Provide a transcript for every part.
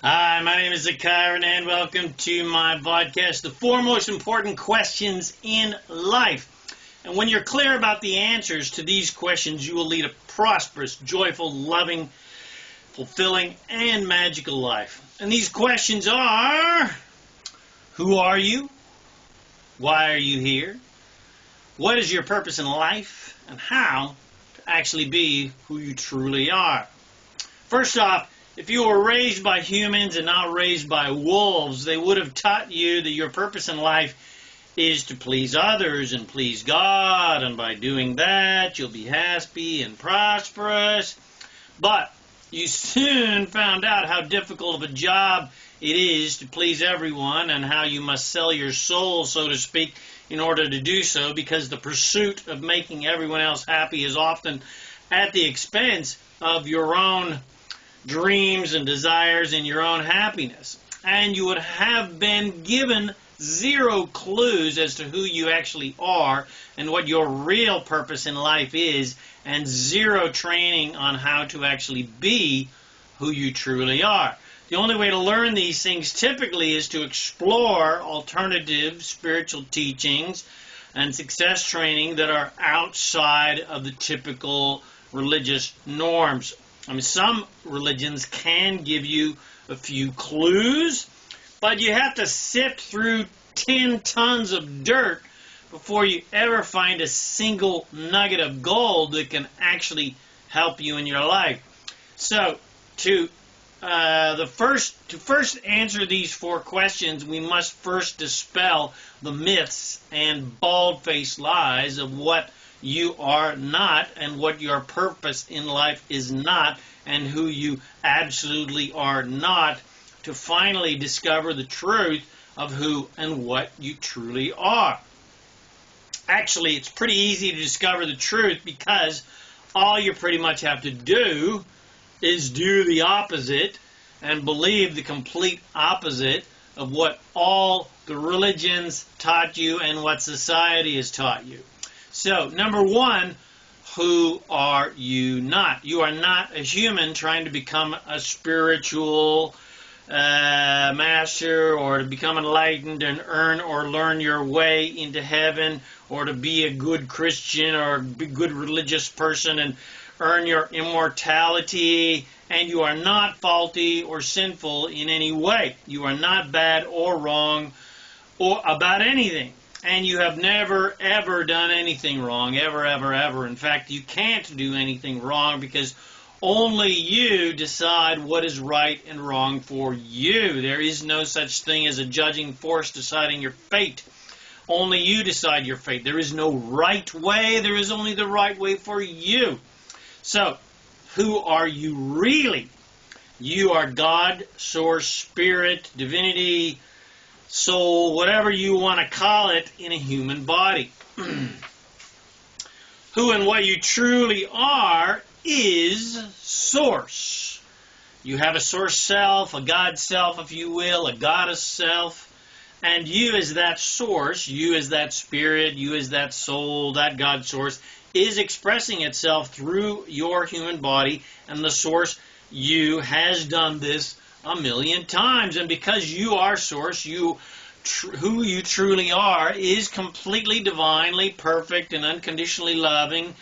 Hi, my name is ZaKaiRan and welcome to my podcast, The Four Most Important Questions in Life. And when you're clear about the answers to these questions, you will lead a prosperous, joyful, loving, fulfilling, and magical life. And these questions are: who are you? Why are you here? What is your purpose in life? And how to actually be who you truly are. First off, if you were raised by humans and not raised by wolves, they would have taught you that your purpose in life is to please others and please God, and by doing that, you'll be happy and prosperous. But you soon found out how difficult of a job it is to please everyone, and how you must sell your soul, so to speak, in order to do so, because the pursuit of making everyone else happy is often at the expense of your own dreams and desires and your own happiness. And you would have been given zero clues as to who you actually are and what your real purpose in life is, and zero training on how to actually be who you truly are. The only way to learn these things typically is to explore alternative spiritual teachings and success training that are outside of the typical religious norms. I mean, some religions can give you a few clues, but you have to sift through 10 tons of dirt before you ever find a single nugget of gold that can actually help you in your life. So, to first answer these four questions, we must first dispel the myths and bald-faced lies of what you are not, and what your purpose in life is not, and who you absolutely are not, to finally discover the truth of who and what you truly are. Actually, it's pretty easy to discover the truth, because all you pretty much have to do is do the opposite and believe the complete opposite of what all the religions taught you and what society has taught you. So, number one, who are you not? You are not a human trying to become a spiritual master, or to become enlightened and earn or learn your way into heaven, or to be a good Christian or a good religious person and earn your immortality. And you are not faulty or sinful in any way. You are not bad or wrong or about anything. And you have never, ever done anything wrong, ever, ever, ever. In fact, you can't do anything wrong, because only you decide what is right and wrong for you. There is no such thing as a judging force deciding your fate. Only you decide your fate. There is no right way. There is only the right way for you. So, who are you really? You are God, Source, Spirit, Divinity, soul, whatever you want to call it, in a human body. Who and what you truly are is Source. You have a Source self, a God self, if you will, a Goddess self, and you as that Source, you as that Spirit, you as that soul, that God Source, is expressing itself through your human body, and the Source you has done this a million times. And because you are Source, who you truly are is completely, divinely, perfect, and unconditionally loving,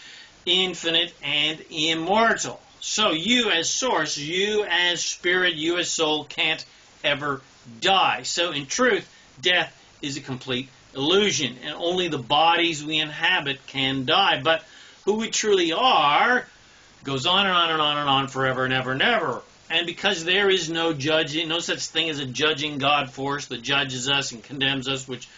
infinite, and immortal. So you as Source, you as Spirit, you as soul can't ever die. So in truth, death is a complete illusion, and only the bodies we inhabit can die. But who we truly are goes on and on and on and on forever and ever and ever. And because there is no judging, no such thing as a judging God force that judges us and condemns us, which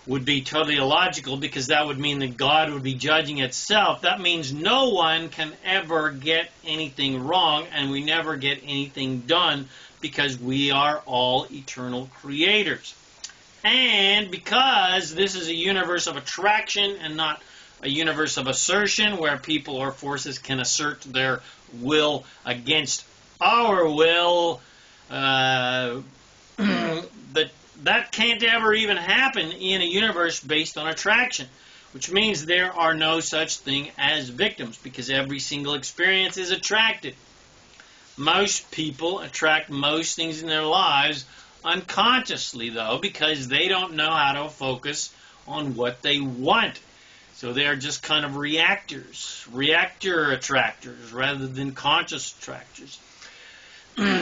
would be totally illogical, because that would mean that God would be judging itself. That means no one can ever get anything wrong, and we never get anything done, because we are all eternal creators. And because this is a universe of attraction and not a universe of assertion, where people or forces can assert their will against our will, but that can't ever even happen in a universe based on attraction, which means there are no such thing as victims, because every single experience is attracted. Most people attract most things in their lives unconsciously, though, because they don't know how to focus on what they want. So they are just kind of reactor attractors, rather than conscious attractors.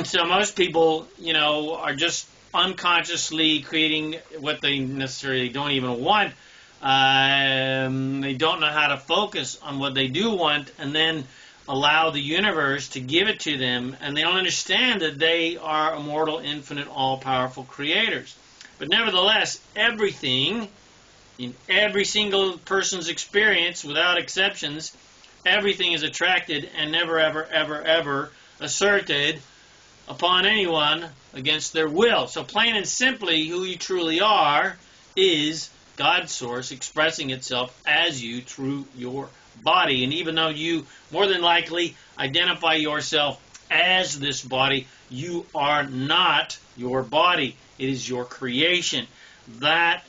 So most people, are just unconsciously creating what they necessarily don't even want. They don't know how to focus on what they do want, and then allow the universe to give it to them, and they don't understand that they are immortal, infinite, all-powerful creators. But nevertheless, everything, in every single person's experience, without exceptions, everything is attracted and never, ever, ever, ever asserted upon anyone against their will. So plain and simply, who you truly are is God's source expressing itself as you through your body. And even though you more than likely identify yourself as this body, you are not your body. It is your creation. That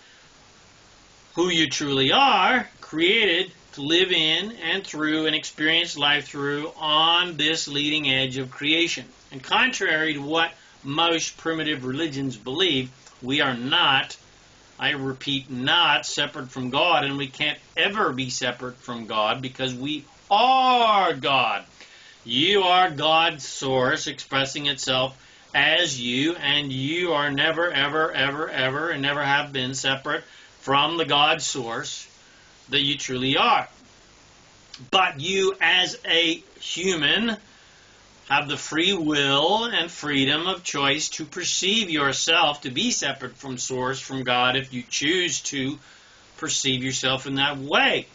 who you truly are, created to live in and through and experience life through on this leading edge of creation. And contrary to what most primitive religions believe, we are not, I repeat, not separate from God, and we can't ever be separate from God because we are God. You are God's source expressing itself as you, and you are never, ever, ever, ever, and never have been separate from the God source that you truly are. But you, as a human, have the free will and freedom of choice to perceive yourself to be separate from source, from God, if you choose to perceive yourself in that way.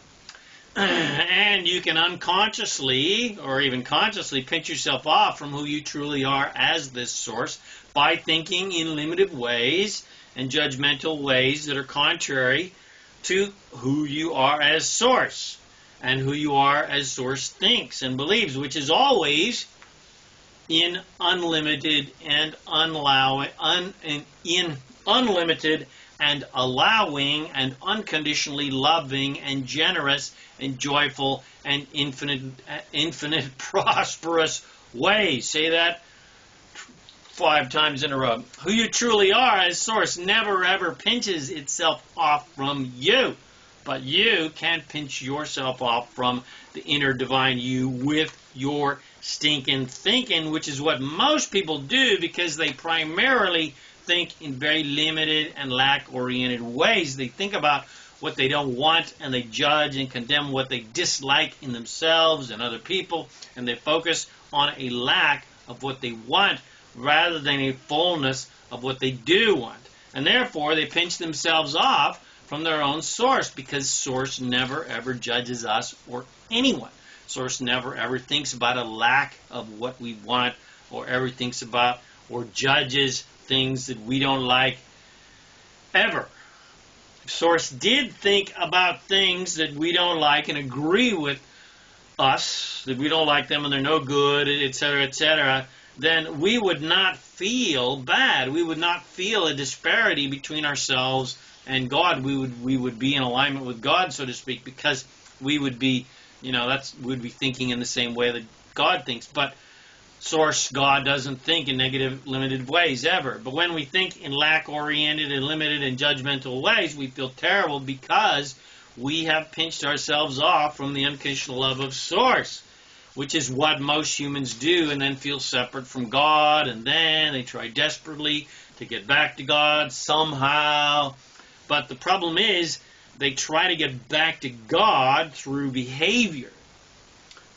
And you can unconsciously or even consciously pinch yourself off from who you truly are as this source by thinking in limited ways and judgmental ways that are contrary to who you are as source and who you are as source thinks and believes, which is always in unlimited and unlimited and allowing and unconditionally loving and generous and joyful and infinite prosperous ways. Say that 5 times in a row. Who you truly are as source never ever pinches itself off from you. But you can pinch yourself off from the inner divine you with your stinking thinking, which is what most people do because they primarily think in very limited and lack-oriented ways. They think about what they don't want, and they judge and condemn what they dislike in themselves and other people, and they focus on a lack of what they want rather than a fullness of what they do want. And therefore, they pinch themselves off from their own source, because source never ever judges us or anyone. Source never ever thinks about a lack of what we want, or ever thinks about or judges things that we don't like, ever. If Source did think about things that we don't like and agree with us, that we don't like them and they're no good, etc., then we would not feel bad. We would not feel a disparity between ourselves and God. We would be in alignment with God, so to speak, because we would be, we'd be thinking in the same way that God thinks. But Source God doesn't think in negative, limited ways ever. But when we think in lack-oriented and limited and judgmental ways, we feel terrible because we have pinched ourselves off from the unconditional love of Source, which is what most humans do, and then feel separate from God, and then they try desperately to get back to God somehow. But the problem is, they try to get back to God through behavior.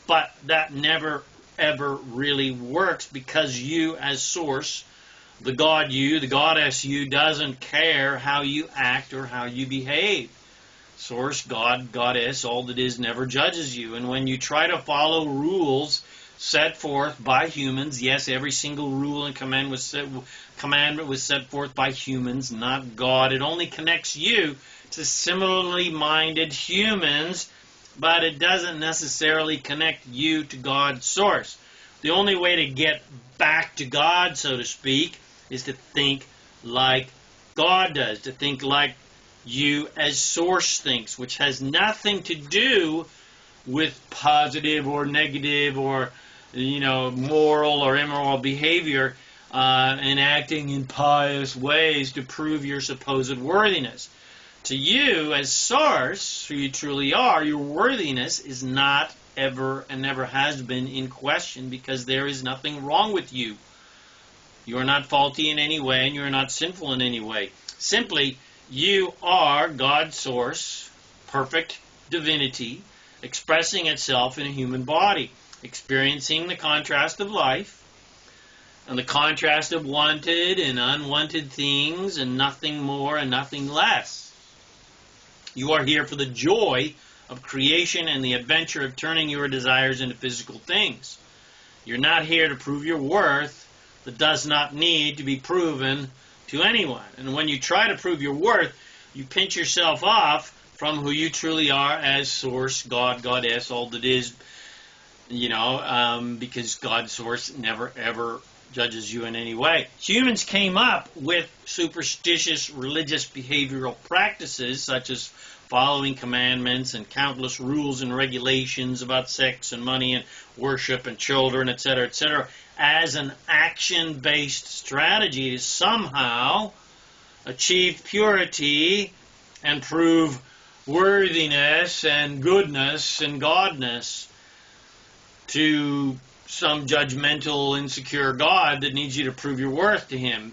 But that never, ever really works, because you as source, the God you, the goddess you, doesn't care how you act or how you behave. Source, God, goddess, all that is, never judges you. And when you try to follow rules set forth by humans, yes, every single rule and commandment was set forth by humans, not God. It only connects you to similarly minded humans, but it doesn't necessarily connect you to God's source. The only way to get back to God, so to speak, is to think like God does, to think like you as source thinks, which has nothing to do with positive or negative or moral or immoral behavior and acting in pious ways to prove your supposed worthiness. To you, as source, who you truly are, your worthiness is not ever and never has been in question, because there is nothing wrong with you. You are not faulty in any way, and you are not sinful in any way. Simply, you are God's source, perfect divinity, expressing itself in a human body, experiencing the contrast of life, and the contrast of wanted and unwanted things, and nothing more and nothing less. You are here for the joy of creation and the adventure of turning your desires into physical things. You're not here to prove your worth that does not need to be proven to anyone. And when you try to prove your worth, you pinch yourself off from who you truly are as source, God, Goddess, all that is, because God's source never ever judges you in any way. Humans came up with superstitious religious behavioral practices such as following commandments and countless rules and regulations about sex and money and worship and children, etc., as an action-based strategy to somehow achieve purity and prove worthiness and goodness and godness to some judgmental, insecure God that needs you to prove your worth to him.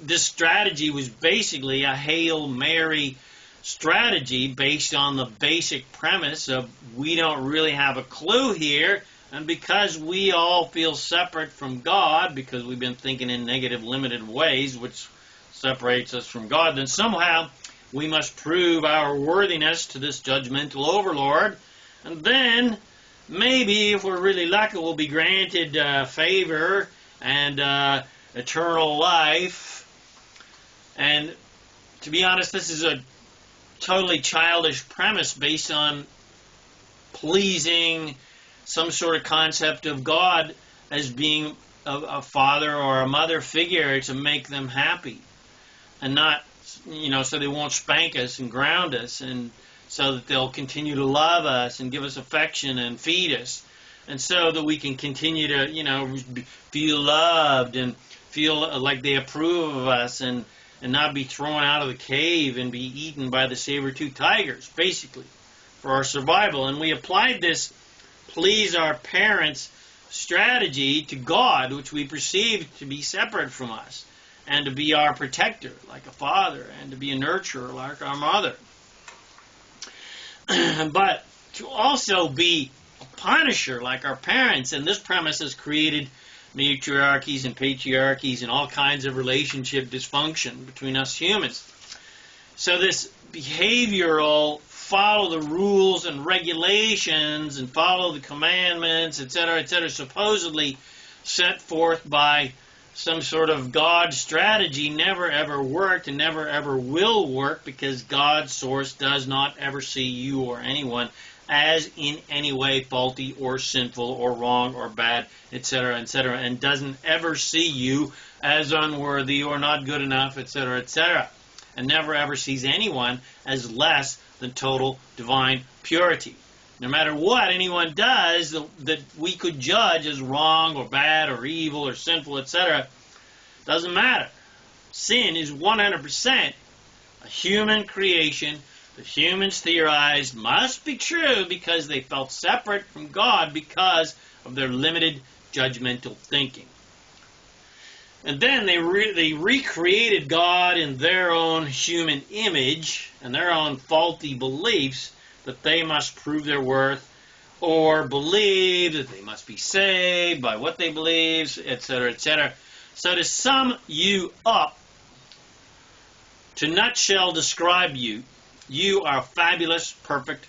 This strategy was basically a Hail Mary strategy based on the basic premise of we don't really have a clue here, and because we all feel separate from God, because we've been thinking in negative, limited ways, which separates us from God, then somehow we must prove our worthiness to this judgmental overlord, and then maybe, if we're really lucky, we'll be granted favor and eternal life. And to be honest, this is a totally childish premise based on pleasing some sort of concept of God as being a father or a mother figure to make them happy, and not, so they won't spank us and ground us, and so that they'll continue to love us and give us affection and feed us, and so that we can continue to, feel loved and feel like they approve of us, and not be thrown out of the cave and be eaten by the saber-toothed tigers, basically, for our survival. And we applied this please our parents strategy to God, which we perceived to be separate from us, and to be our protector, like a father, and to be a nurturer, like our mother. But to also be a punisher, like our parents. And this premise has created matriarchies and patriarchies and all kinds of relationship dysfunction between us humans. So this behavioral follow the rules and regulations and follow the commandments, etc., supposedly set forth by some sort of God strategy never ever worked and never ever will work, because God's source does not ever see you or anyone as in any way faulty or sinful or wrong or bad, etc., and doesn't ever see you as unworthy or not good enough, etc., and never ever sees anyone as less than total divine purity. No matter what anyone does that we could judge as wrong or bad or evil or sinful, etc., doesn't matter. Sin is 100% a human creation that humans theorized must be true because they felt separate from God because of their limited judgmental thinking. And then they recreated God in their own human image and their own faulty beliefs that they must prove their worth or believe that they must be saved by what they believe, etc. So to sum you up, to nutshell describe you, you are a fabulous, perfect,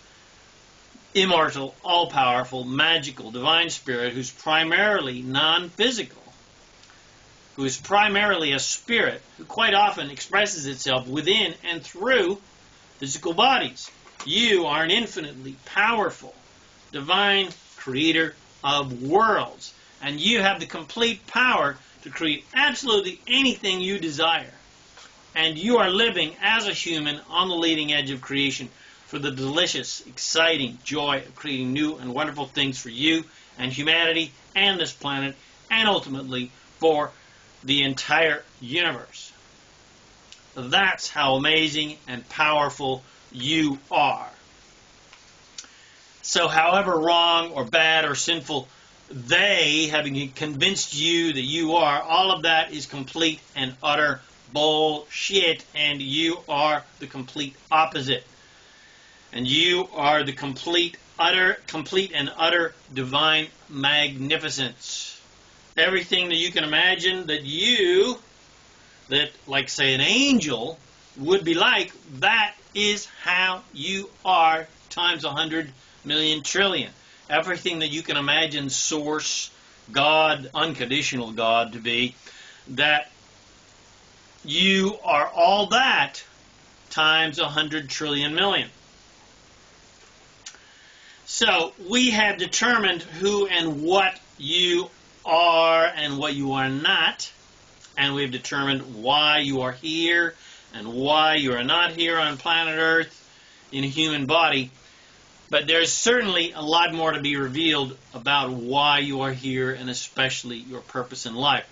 immortal, all-powerful, magical, divine spirit who's primarily non-physical, who is primarily a spirit who quite often expresses itself within and through physical bodies. You are an infinitely powerful, divine creator of worlds, and you have the complete power to create absolutely anything you desire. And you are living as a human on the leading edge of creation for the delicious, exciting joy of creating new and wonderful things for you and humanity and this planet, and ultimately for the entire universe. That's how amazing and powerful you are. So however wrong or bad or sinful they, having convinced you that you are, all of that is complete and utter bullshit, and you are the complete opposite. And you are the complete and utter divine magnificence. Everything that you can imagine that like say an angel would be like, that is how you are times 100 million trillion. Everything that you can imagine source, God, unconditional God to be, that you are all that times 100 trillion million. So we have determined who and what you are and what you are not, and we've determined why you are here and why you are not here on planet Earth in a human body. But there's certainly a lot more to be revealed about why you are here, and especially your purpose in life.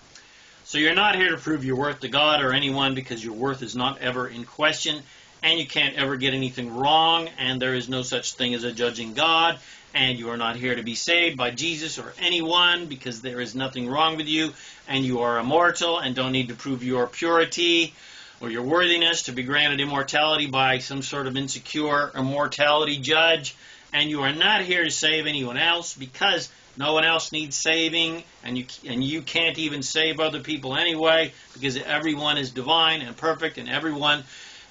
So you're not here to prove your worth to God or anyone, because your worth is not ever in question, and you can't ever get anything wrong, and there is no such thing as a judging God, and you are not here to be saved by Jesus or anyone, because there is nothing wrong with you, and you are immortal and don't need to prove your purity or your worthiness to be granted immortality by some sort of insecure immortality judge. And you are not here to save anyone else, because no one else needs saving, and you can't even save other people anyway, because everyone is divine and perfect, and everyone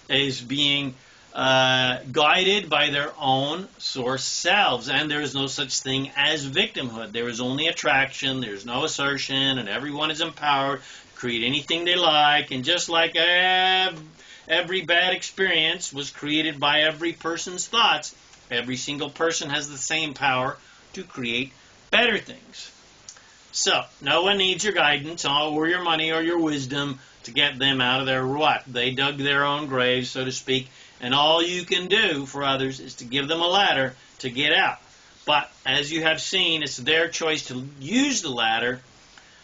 is being guided by their own source selves. And there is no such thing as victimhood. There is only attraction. There's no assertion, and everyone is empowered to create anything they like. And just like every bad experience was created by every person's thoughts, every single person has the same power to create better things. So no one needs your guidance or your money or your wisdom to get them out of their rut. They dug their own graves, so to speak, and all you can do for others is to give them a ladder to get out. But as you have seen, it's their choice to use the ladder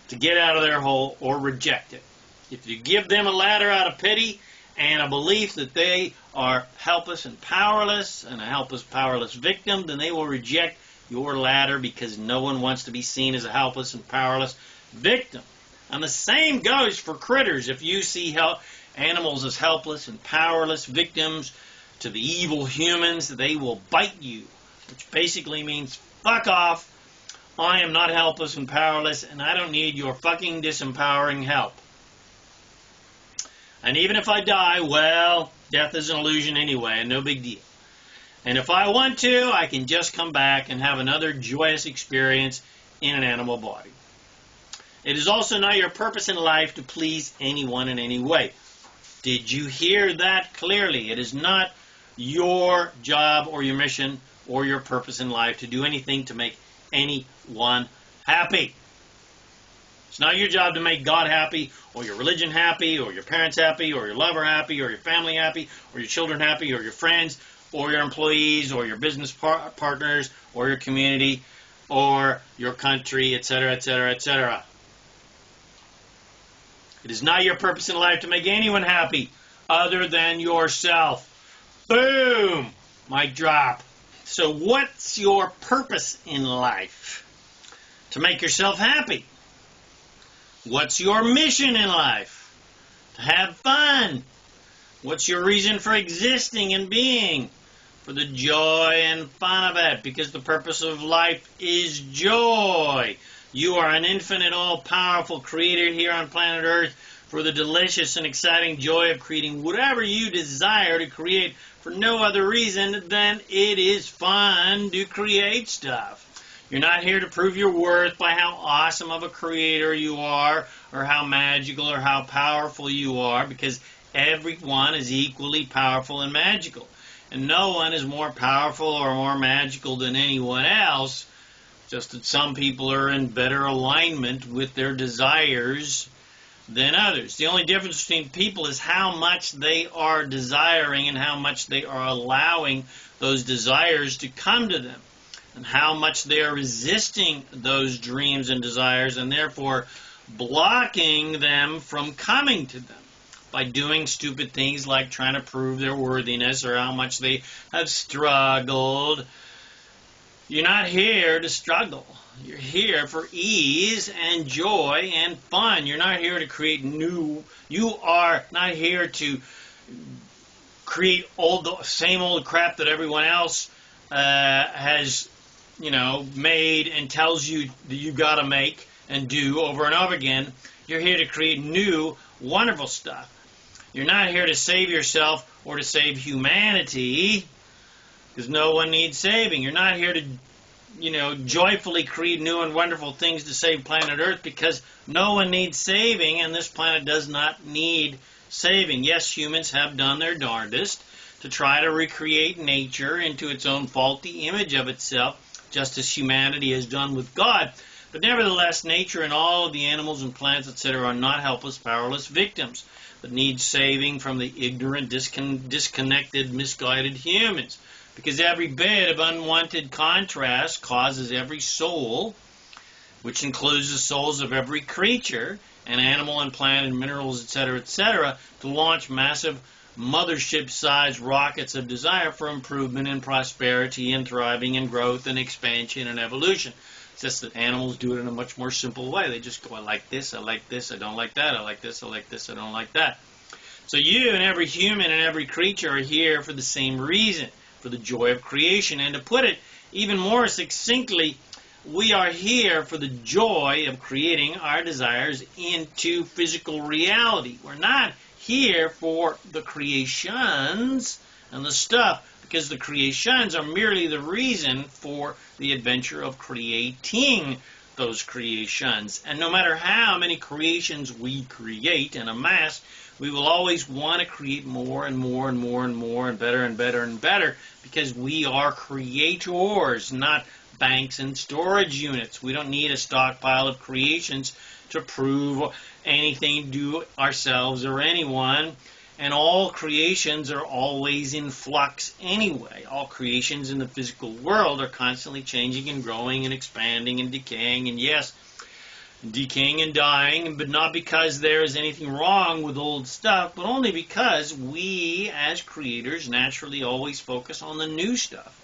to get out of their hole or reject it. If you give them a ladder out of pity and a belief that they are helpless and powerless, and a helpless, powerless victim, then they will reject your ladder, because no one wants to be seen as a helpless and powerless victim. And the same goes for critters. If you see animals as helpless and powerless victims to the evil humans, they will bite you, which basically means, fuck off, I am not helpless and powerless, and I don't need your fucking disempowering help. And even if I die, well, death is an illusion anyway, and no big deal. And if I want to, I can just come back and have another joyous experience in an animal body. It is also not your purpose in life to please anyone in any way. Did you hear that clearly? It is not your job or your mission or your purpose in life to do anything to make anyone happy. It's not your job to make God happy, or your religion happy, or your parents happy, or your lover happy, or your family happy, or your children happy, or your friends, or your employees, or your business partners, or your community, or your country, etc., etc., etc. It is not your purpose in life to make anyone happy other than yourself. Boom! Mic drop. So what's your purpose in life? To make yourself happy. What's your mission in life? To have fun. What's your reason for existing and being? For the joy and fun of it, because the purpose of life is joy. You are an infinite, all-powerful creator here on planet Earth for the delicious and exciting joy of creating whatever you desire to create for no other reason than it is fun to create stuff. You're not here to prove your worth by how awesome of a creator you are, or how magical or how powerful you are, because everyone is equally powerful and magical. And no one is more powerful or more magical than anyone else, just that some people are in better alignment with their desires than others. The only difference between people is how much they are desiring and how much they are allowing those desires to come to them. and how much they are resisting those dreams and desires, and therefore blocking them from coming to them by doing stupid things like trying to prove their worthiness or how much they have struggled. You're not here to struggle. You're here for ease and joy and fun. You're not here to create new. You are not here to create the same old crap that everyone else has, made and tells you that you got to make and do over and over again. You're here to create new, wonderful stuff. You're not here to save yourself or to save humanity, because no one needs saving. You're not here to, joyfully create new and wonderful things to save planet Earth, because no one needs saving, and this planet does not need saving. Yes, humans have done their darndest to try to recreate nature into its own faulty image of itself, just as humanity has done with God. But nevertheless, nature and all of the animals and plants, etc., are not helpless, powerless victims, but need saving from the ignorant, disconnected, misguided humans. Because every bit of unwanted contrast causes every soul, which includes the souls of every creature, and animal and plant and minerals, etc., to launch massive mothership-sized rockets of desire for improvement and prosperity and thriving and growth and expansion and evolution. It's just that animals do it in a much more simple way. They just go, I like this, I don't like that, I like this, I like this, I don't like that. So you and every human and every creature are here for the same reason, for the joy of creation. And to put it even more succinctly, we are here for the joy of creating our desires into physical reality. We're not here for the creations and the stuff, because the creations are merely the reason for the adventure of creating those creations. And no matter how many creations we create and amass, we will always want to create more and more and more and more and better and better and better, because we are creators, not banks and storage units. We don't need a stockpile of creations to prove anything to ourselves or anyone. And all creations are always in flux anyway. All creations in the physical world are constantly changing and growing and expanding and decaying. And yes, decaying and dying, but not because there is anything wrong with old stuff, but only because we as creators naturally always focus on the new stuff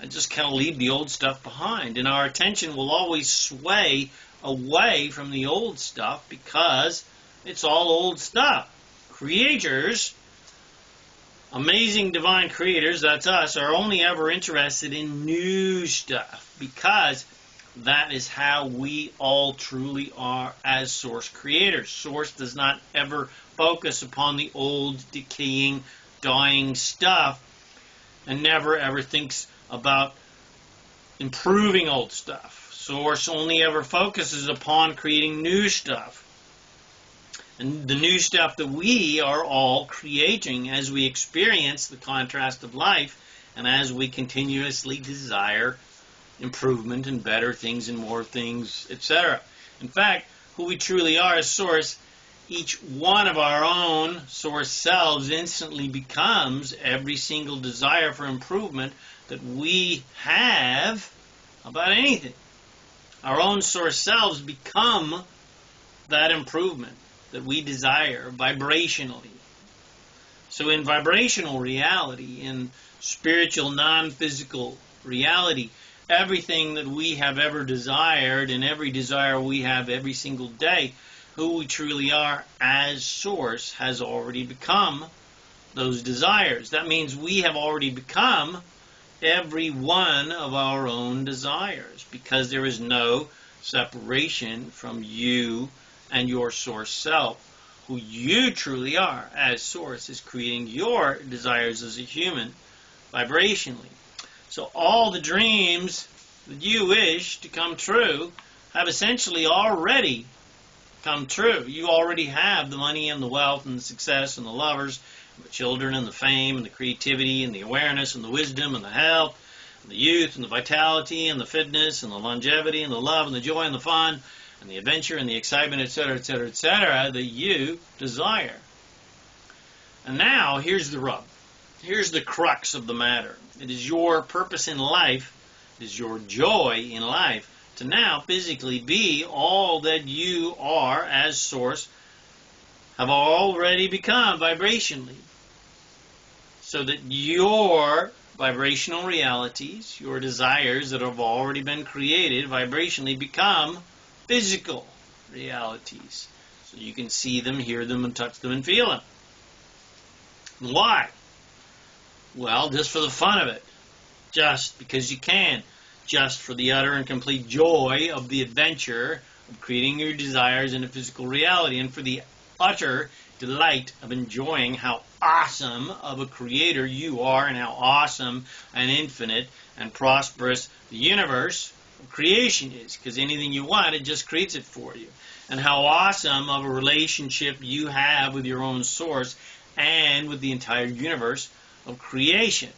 and just kind of leave the old stuff behind. And our attention will always sway away from the old stuff because it's all old stuff. Creators, amazing divine creators, that's us, are only ever interested in new stuff, because that is how we all truly are as Source creators. Source does not ever focus upon the old, decaying, dying stuff, and never ever thinks about improving old stuff. Source only ever focuses upon creating new stuff. And the new stuff that we are all creating as we experience the contrast of life and as we continuously desire improvement and better things and more things, etc. In fact, who we truly are as Source, each one of our own Source selves instantly becomes every single desire for improvement that we have about anything. Our own Source selves become that improvement that we desire vibrationally. So in vibrational reality, in spiritual non-physical reality, everything that we have ever desired and every desire we have every single day, who we truly are as Source has already become those desires. That means we have already become every one of our own desires, because there is no separation from you and your Source self. Who you truly are as Source is creating your desires as a human vibrationally. So all the dreams that you wish to come true have essentially already come true. You already have the money and the wealth and the success and the lovers and the children and the fame and the creativity and the awareness and the wisdom and the health and the youth and the vitality and the fitness and the longevity and the love and the joy and the fun and the adventure and the excitement, etc., etc., etc., that you desire. And now, here's the rub. Here's the crux of the matter. It is your purpose in life is your joy in life, to now physically be all that you are as source have already become vibrationally. So that your vibrational realities, your desires that have already been created vibrationally, become physical realities. So you can see them, hear them, and touch them and feel them. Why? Well, just for the fun of it. Just because you can. Just for the utter and complete joy of the adventure of creating your desires into physical reality, and for the utter delight of enjoying how awesome of a creator you are, and how awesome and infinite and prosperous the universe of creation is. Because anything you want, it just creates it for you. And how awesome of a relationship you have with your own source and with the entire universe of creation.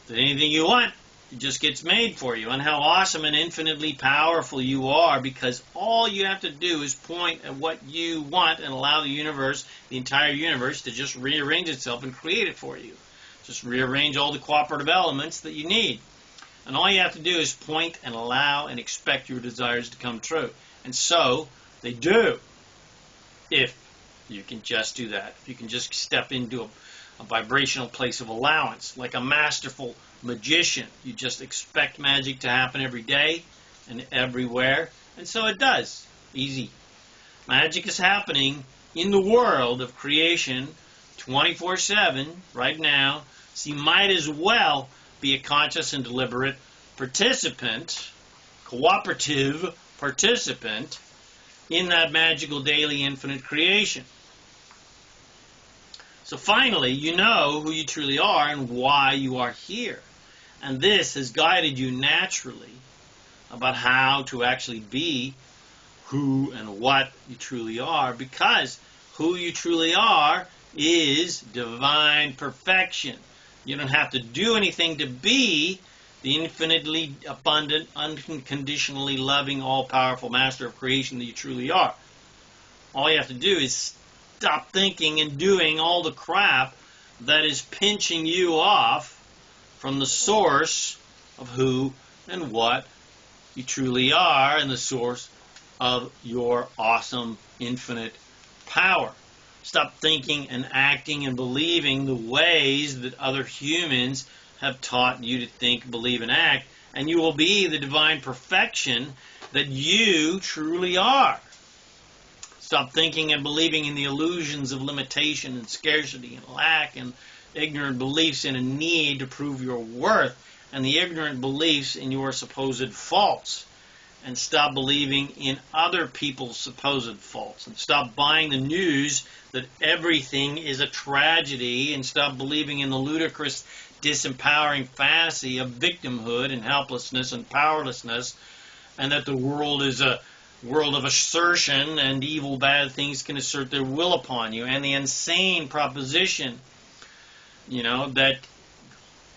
That anything you want, it just gets made for you. And how awesome and infinitely powerful you are, because all you have to do is point at what you want and allow the universe, the entire universe, to just rearrange itself and create it for you. Just rearrange all the cooperative elements that you need. And all you have to do is point and allow and expect your desires to come true. And so they do, if you can just do that. If you can just step into a vibrational place of allowance, like a masterful magician. You just expect magic to happen every day and everywhere, and so it does. Easy. Magic is happening in the world of creation 24/7 right now, so you might as well be a conscious and deliberate participant, cooperative participant in that magical daily infinite creation. So finally, you know who you truly are and why you are here. And this has guided you naturally about how to actually be who and what you truly are, because who you truly are is divine perfection. You don't have to do anything to be the infinitely abundant, unconditionally loving, all-powerful master of creation that you truly are. All you have to do is stop thinking and doing all the crap that is pinching you off from the source of who and what you truly are, and the source of your awesome infinite power. Stop thinking and acting and believing the ways that other humans have taught you to think, believe, and act, and you will be the divine perfection that you truly are. Stop thinking and believing in the illusions of limitation and scarcity and lack and ignorant beliefs in a need to prove your worth, and the ignorant beliefs in your supposed faults. And stop believing in other people's supposed faults. And stop buying the news that everything is a tragedy, and stop believing in the ludicrous, disempowering fantasy of victimhood and helplessness and powerlessness, and that the world is a world of assertion and evil, bad things can assert their will upon you, and the insane proposition, that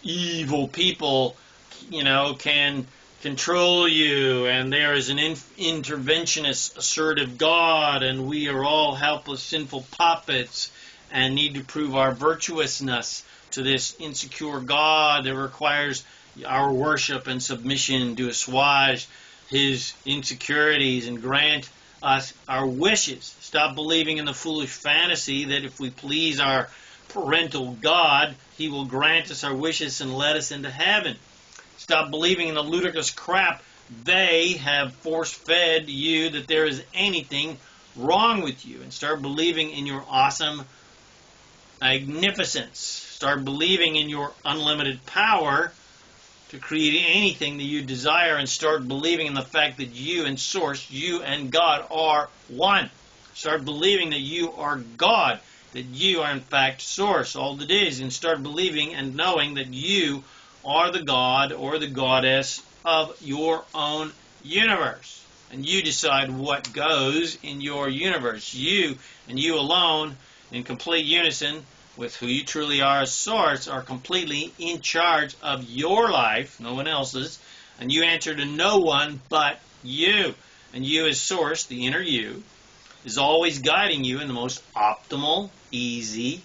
evil people, can control you, and there is an interventionist, assertive God, and we are all helpless, sinful puppets, and need to prove our virtuousness to this insecure God that requires our worship and submission to assuage his insecurities and grant us our wishes. Stop believing in the foolish fantasy that if we please our parental God, he will grant us our wishes and let us into heaven. Stop believing in the ludicrous crap they have force-fed you that there is anything wrong with you, and start believing in your awesome magnificence. Start believing in your unlimited power to create anything that you desire, and start believing in the fact that you and Source, you and God are one. Start believing that you are God, that you are in fact Source, all that is, and start believing and knowing that you are the God or the Goddess of your own universe. And you decide what goes in your universe. You and you alone, in complete unison with who you truly are as Source, are completely in charge of your life, no one else's, and you answer to no one but you. And you as Source, the inner you, is always guiding you in the most optimal, easy,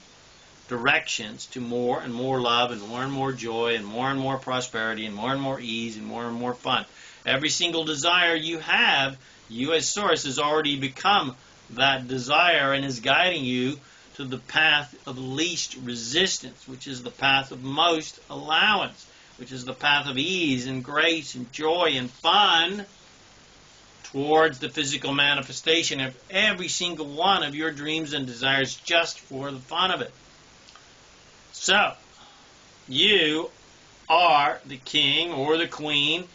directions to more and more love and more joy and more prosperity and more ease and more fun. Every single desire you have, you as Source has already become that desire and is guiding you to the path of least resistance, which is the path of most allowance, which is the path of ease and grace and joy and fun towards the physical manifestation of every single one of your dreams and desires just for the fun of it. So, you are the king or the queen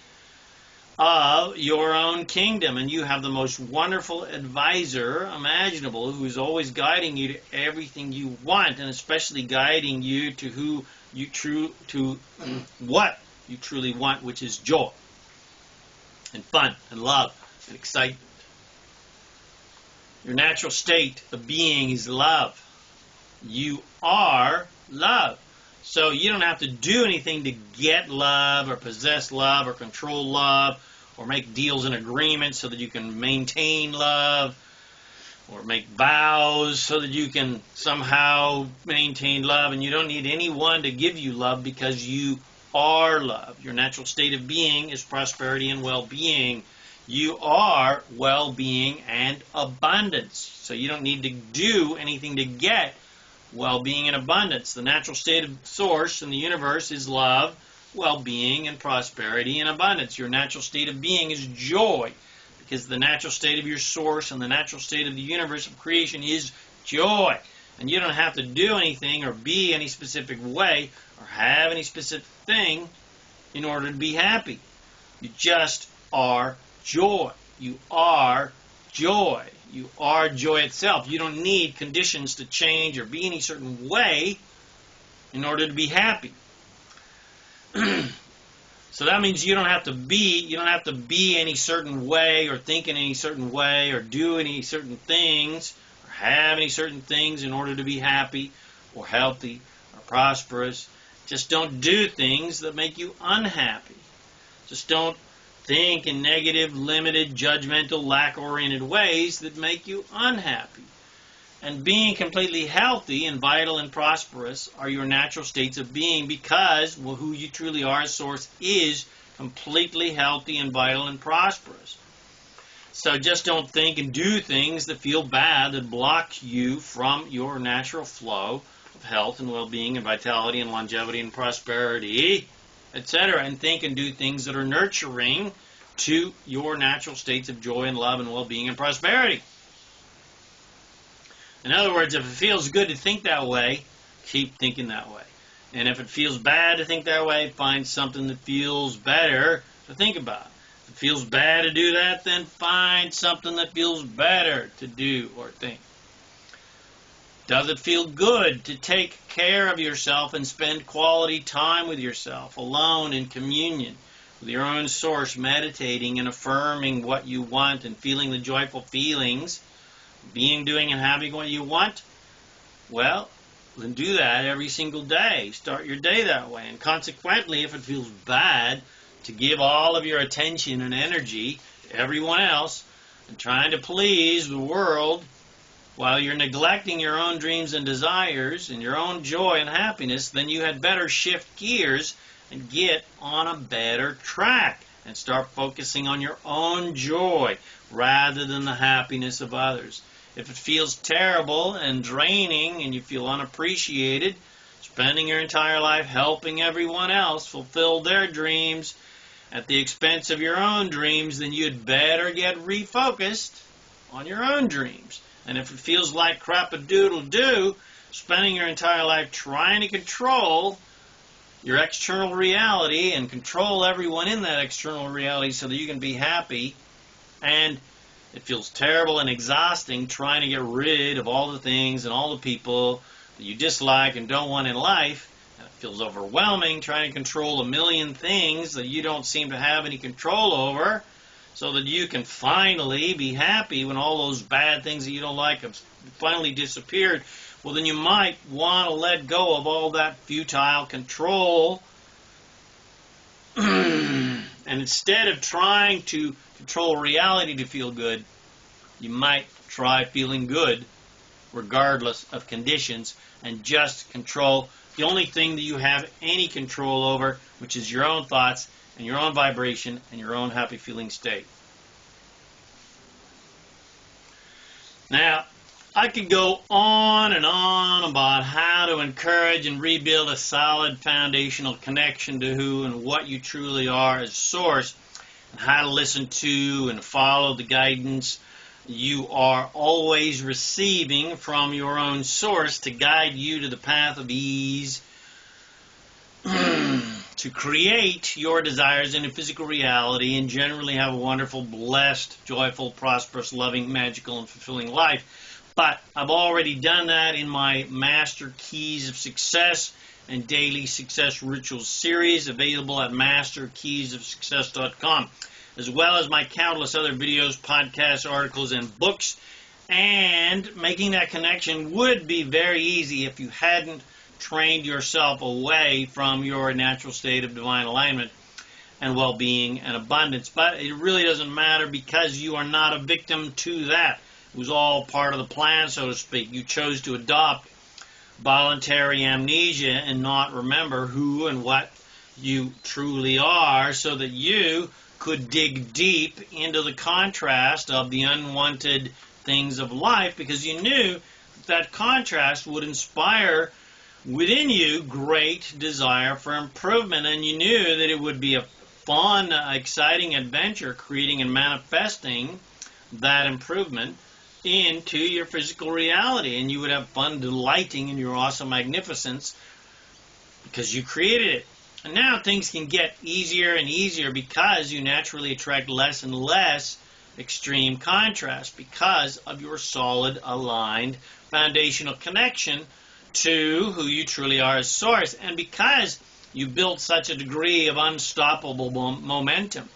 of your own kingdom, and you have the most wonderful advisor imaginable who is always guiding you to everything you want, and especially guiding you to what you truly want, which is joy and fun and love and excitement. Your natural state of being is love. You are love. So you don't have to do anything to get love or possess love or control love or make deals and agreements so that you can maintain love or make vows so that you can somehow maintain love. And you don't need anyone to give you love because you are love. Your natural state of being is prosperity and well-being. You are well-being and abundance. So you don't need to do anything to get well-being and abundance. The natural state of Source in the universe is love, well-being, and prosperity and abundance. Your natural state of being is joy, because the natural state of your Source and the natural state of the universe of creation is joy. And you don't have to do anything or be any specific way or have any specific thing in order to be happy. You just are joy. You are joy. You are joy itself. You don't need conditions to change or be any certain way in order to be happy. So that means you don't have to be any certain way or think in any certain way or do any certain things or have any certain things in order to be happy or healthy or prosperous. Just don't do things that make you unhappy. Just don't think in negative, limited, judgmental, lack-oriented ways that make you unhappy. And being completely healthy and vital and prosperous are your natural states of being, because who you truly are as Source is completely healthy and vital and prosperous. So just don't think and do things that feel bad, that block you from your natural flow of health and well-being and vitality and longevity and prosperity, etc. And think and do things that are nurturing to your natural states of joy and love and well-being and prosperity. In other words, if it feels good to think that way, keep thinking that way. And if it feels bad to think that way, find something that feels better to think about. If it feels bad to do that, then find something that feels better to do or think. Does it feel good to take care of yourself and spend quality time with yourself, alone in communion with your own Source, meditating and affirming what you want and feeling the joyful feelings, being, doing, and having what you want? Well, then do that every single day. Start your day that way. And consequently, if it feels bad to give all of your attention and energy to everyone else and trying to please the world while you're neglecting your own dreams and desires and your own joy and happiness, then you had better shift gears and get on a better track and start focusing on your own joy rather than the happiness of others. If it feels terrible and draining and you feel unappreciated, spending your entire life helping everyone else fulfill their dreams at the expense of your own dreams, then you'd better get refocused on your own dreams. And if it feels like crap-a-doodle-doo, spending your entire life trying to control your external reality and control everyone in that external reality so that you can be happy, and it feels terrible and exhausting trying to get rid of all the things and all the people that you dislike and don't want in life, and it feels overwhelming trying to control a million things that you don't seem to have any control over, so that you can finally be happy when all those bad things that you don't like have finally disappeared. Well, then you might want to let go of all that futile control. And instead of trying to control reality to feel good, you might try feeling good regardless of conditions, and just control the only thing that you have any control over, which is your own thoughts and your own vibration and your own happy feeling state. Now, I could go on and on about how to encourage and rebuild a solid foundational connection to who and what you truly are as Source, and how to listen to and follow the guidance you are always receiving from your own Source to guide you to the path of ease, to create your desires into physical reality and generally have a wonderful, blessed, joyful, prosperous, loving, magical, and fulfilling life. But I've already done that in my Master Keys of Success and Daily Success Rituals series, available at masterkeysofsuccess.com, as well as my countless other videos, podcasts, articles, and books. And making that connection would be very easy if you hadn't trained yourself away from your natural state of divine alignment and well-being and abundance. But it really doesn't matter, because you are not a victim to that. It was all part of the plan, so to speak. You chose to adopt voluntary amnesia and not remember who and what you truly are, so that you could dig deep into the contrast of the unwanted things of life, because you knew that contrast would inspire within you great desire for improvement, and you knew that it would be a fun, exciting adventure creating and manifesting that improvement into your physical reality, and you would have fun delighting in your awesome magnificence because you created it. And now things can get easier and easier because you naturally attract less and less extreme contrast because of your solid, aligned, foundational connection to who you truly are as Source, and because you built such a degree of unstoppable momentum.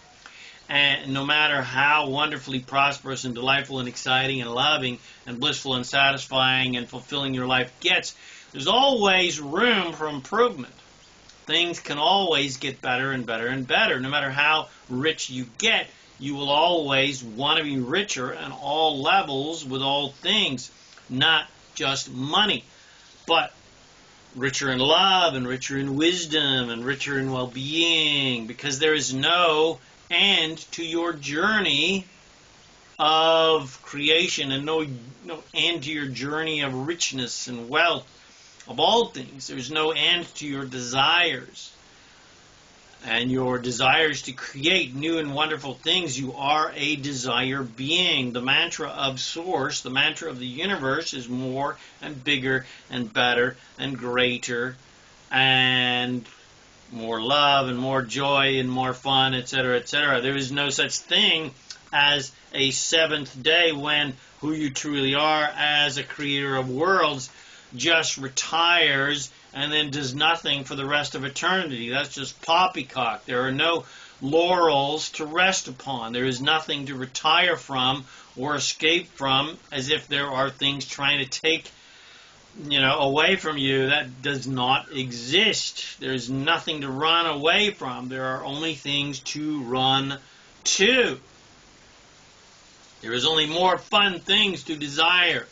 And no matter how wonderfully prosperous and delightful and exciting and loving and blissful and satisfying and fulfilling your life gets, there's always room for improvement. Things can always get better and better and better. No matter how rich you get, you will always want to be richer on all levels with all things, not just money, but richer in love and richer in wisdom and richer in well-being, because there is no end to your journey of creation and no end to your journey of richness and wealth of all things. There's no end to your desires and your desires to create new and wonderful things. You are a desire being. The mantra of Source, the mantra of the universe, is more and bigger and better and greater and more love and more joy and more fun, etc., etc. There is no such thing as a seventh day when who you truly are as a creator of worlds just retires and then does nothing for the rest of eternity. That's just poppycock. There are no laurels to rest upon. There is nothing to retire from or escape from, as if there are things trying to take away from you. That does not exist. There's nothing to run away from. There are only things to run to. There is only more fun things to desire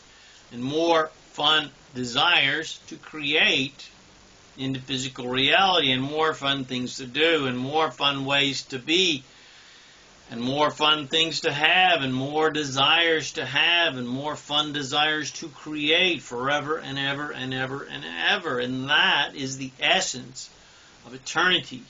and more fun desires to create into physical reality, and more fun things to do, and more fun ways to be, and more fun things to have, and more desires to have, and more fun desires to create forever and ever and ever and ever. And that is the essence of eternity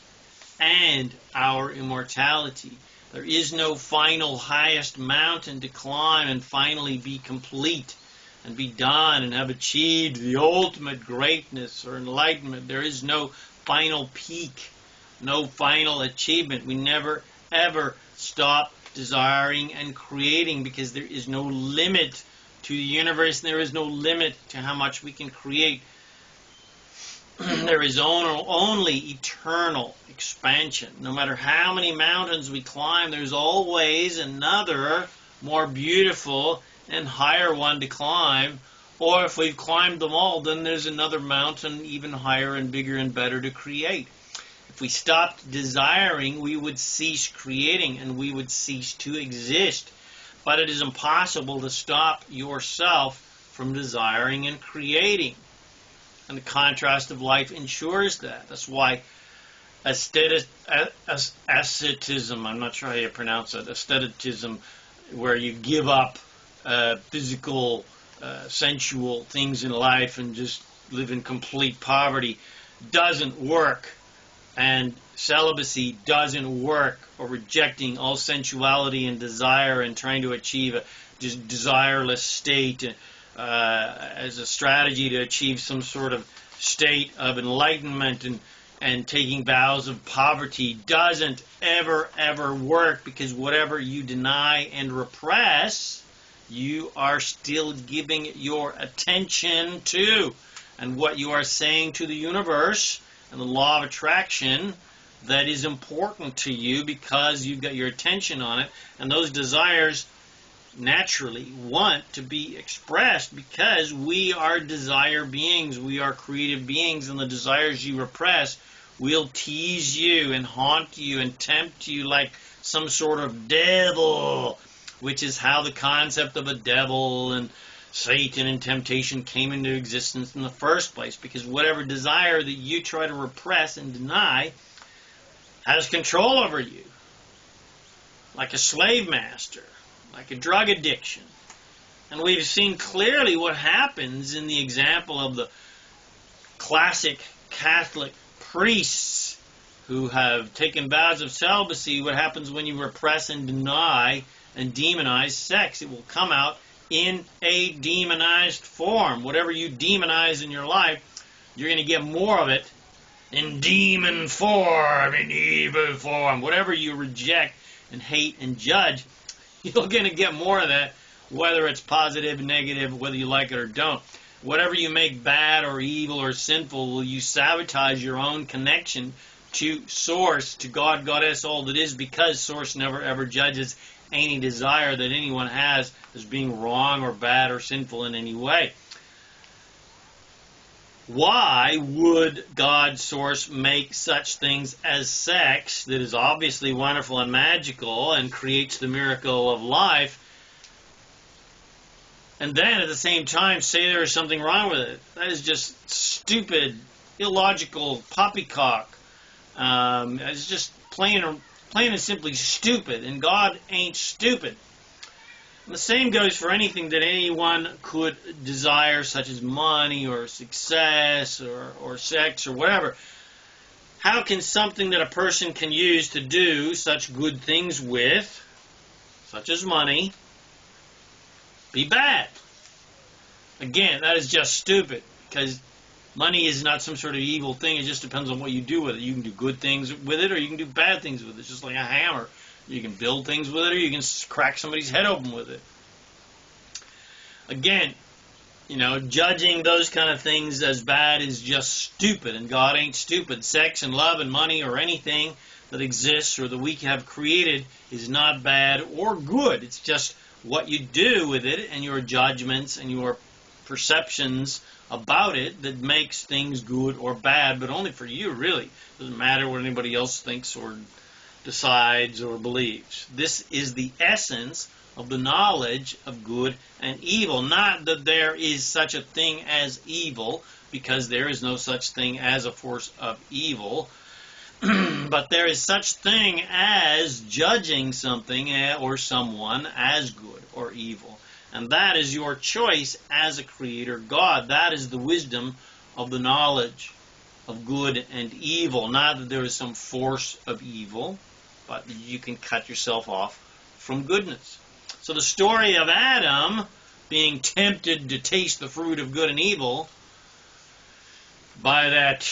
and our immortality. There is no final highest mountain to climb and finally be complete and be done and have achieved the ultimate greatness or enlightenment. There is no final peak, no final achievement. We never ever stop desiring and creating, because there is no limit to the universe, and there is no limit to how much we can create. There is only eternal expansion. No matter how many mountains we climb, there's always another more beautiful and higher one to climb. Or if we've climbed them all, then there's another mountain even higher and bigger and better to create. If we stopped desiring, we would cease creating and we would cease to exist. But it is impossible to stop yourself from desiring and creating. And the contrast of life ensures that. That's why asceticism, I'm not sure how you pronounce it, asceticism, where you give up physical, sensual things in life and just live in complete poverty, doesn't work. And celibacy doesn't work, or rejecting all sensuality and desire and trying to achieve a just desireless state as a strategy to achieve some sort of state of enlightenment and taking vows of poverty doesn't ever work, because whatever you deny and repress, you are still giving your attention to. And what you are saying to the universe and the law of attraction that is important to you, because you've got your attention on it, and those desires naturally want to be expressed, because we are desire beings, we are creative beings, and the desires you repress will tease you and haunt you and tempt you like some sort of devil, which is how the concept of a devil and Satan and temptation came into existence in the first place, because whatever desire that you try to repress and deny has control over you, like a slave master, like a drug addiction. And we've seen clearly what happens in the example of the classic Catholic priests who have taken vows of celibacy. What happens when you repress and deny and demonize sex? It will come out in a demonized form. Whatever you demonize in your life, you're going to get more of it in demon form, in evil form. Whatever you reject and hate and judge, you're going to get more of that, whether it's positive, negative, whether you like it or don't. Whatever you make bad or evil or sinful, you sabotage your own connection to Source, to God, Goddess, all that is, because Source never ever judges any desire that anyone has as being wrong or bad or sinful in any way. Why would God, Source, make such things as sex, that is obviously wonderful and magical and creates the miracle of life, and then at the same time say there is something wrong with it? That is just stupid, illogical, poppycock. It's just plain and simply stupid, and God ain't stupid. And the same goes for anything that anyone could desire, such as money or success or sex or whatever. How can something that a person can use to do such good things with, such as money, be bad? Again, that is just stupid, because money is not some sort of evil thing. It just depends on what you do with it. You can do good things with it, or you can do bad things with it. It's just like a hammer. You can build things with it, or you can crack somebody's head open with it. Again, judging those kind of things as bad is just stupid, and God ain't stupid. Sex and love and money or anything that exists or that we have created is not bad or good. It's just what you do with it and your judgments and your perceptions about it that makes things good or bad, but only for you, really. It doesn't matter what anybody else thinks or decides or believes. This is the essence of the knowledge of good and evil. Not that there is such a thing as evil, because there is no such thing as a force of evil, but there is such thing as judging something or someone as good or evil. And that is your choice as a creator God. That is the wisdom of the knowledge of good and evil. Not that there is some force of evil, but that you can cut yourself off from goodness. So the story of Adam being tempted to taste the fruit of good and evil by that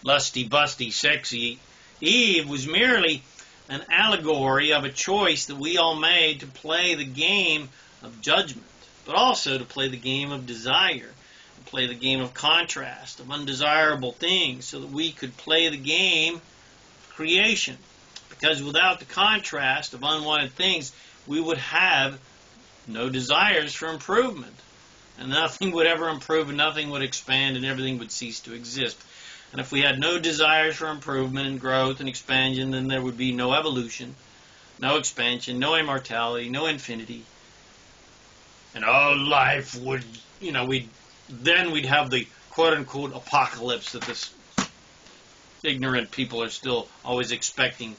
lusty, busty, sexy Eve was merely an allegory of a choice that we all made to play the game of judgment, but also to play the game of desire, and play the game of contrast, of undesirable things, so that we could play the game of creation. Because without the contrast of unwanted things, we would have no desires for improvement. And nothing would ever improve, and nothing would expand, and everything would cease to exist. And if we had no desires for improvement and growth and expansion, then there would be no evolution, no expansion, no immortality, no infinity, and our life would, we'd have the quote-unquote apocalypse that this ignorant people are still always expecting.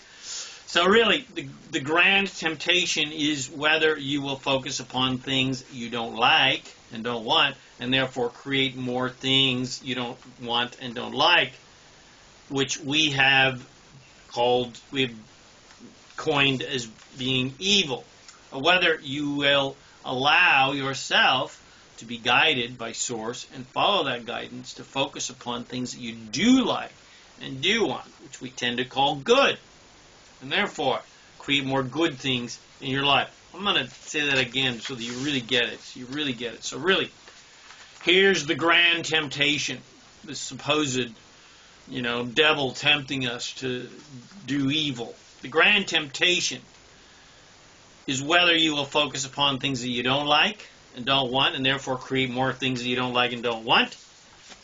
So really, the grand temptation is whether you will focus upon things you don't like and don't want, and therefore create more things you don't want and don't like, which we've coined as being evil. Or whether you will allow yourself to be guided by Source and follow that guidance to focus upon things that you do like and do want, which we tend to call good, and therefore create more good things in your life. I'm going to say that again so that you really get it. So really, here's the grand temptation, the supposed, devil tempting us to do evil. The grand temptation is whether you will focus upon things that you don't like and don't want, and therefore create more things that you don't like and don't want,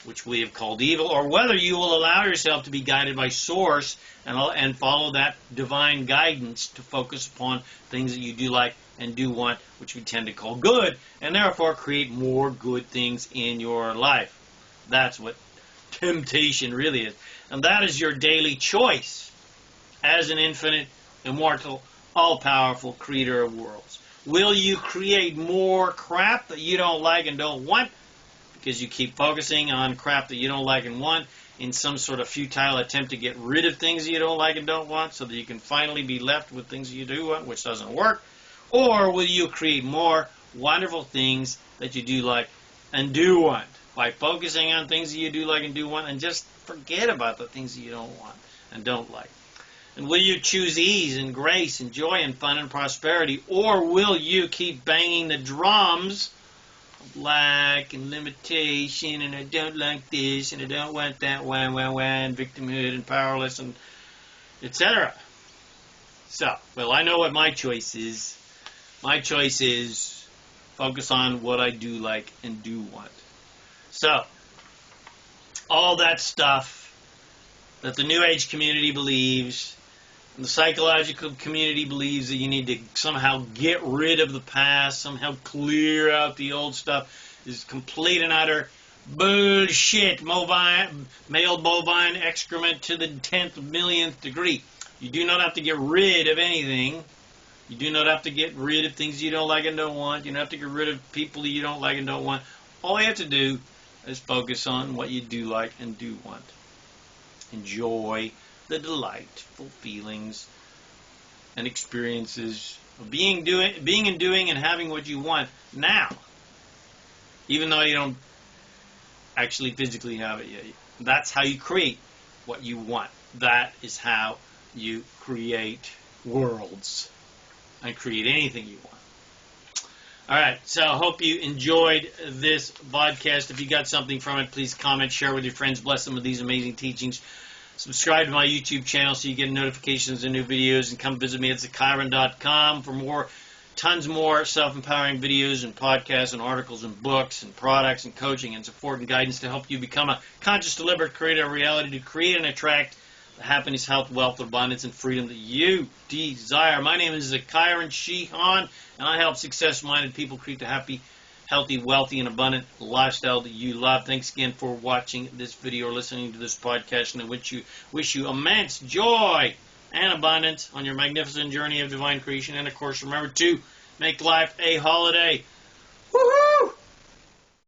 which we have called evil, or whether you will allow yourself to be guided by Source and follow that divine guidance to focus upon things that you do like and do want, which we tend to call good, and therefore create more good things in your life. That's what temptation really is. And that is your daily choice as an infinite, immortal, all-powerful creator of worlds. Will you create more crap that you don't like and don't want because you keep focusing on crap that you don't like and want in some sort of futile attempt to get rid of things you don't like and don't want so that you can finally be left with things you do want, which doesn't work? Or will you create more wonderful things that you do like and do want by focusing on things that you do like and do want, and just forget about the things that you don't want and don't like? And will you choose ease and grace and joy and fun and prosperity, or will you keep banging the drums of lack and limitation and I don't like this and I don't want that, and victimhood and powerless and etc.? So, well, I know what my choice is. My choice is focus on what I do like and do want. So, all that stuff that the New Age community believes, and the psychological community believes that you need to somehow get rid of the past, somehow clear out the old stuff, is complete and utter bullshit, male bovine excrement to the 10th millionth degree. You do not have to get rid of anything. You do not have to get rid of things you don't like and don't want. You don't have to get rid of people you don't like and don't want. All you have to do is focus on what you do like and do want. Enjoy the delightful feelings and experiences of being and doing and having what you want now, even though you don't actually physically have it yet. That's how you create what you want. That is how you create worlds and create anything you want. All right, so I hope you enjoyed this podcast. If you got something from it, please comment, share with your friends, bless them with these amazing teachings. Subscribe to my YouTube channel so you get notifications of new videos, and come visit me at ZaKaiRan.com for tons more self-empowering videos and podcasts and articles and books and products and coaching and support and guidance to help you become a conscious, deliberate creator of reality, to create and attract the happiness, health, wealth, abundance, and freedom that you desire. My name is ZaKaiRan Shihan, and I help success-minded people create the happy, healthy, wealthy, and abundant lifestyle that you love. Thanks again for watching this video or listening to this podcast, and I wish you immense joy and abundance on your magnificent journey of divine creation. And, of course, remember to make life a holiday. Woohoo!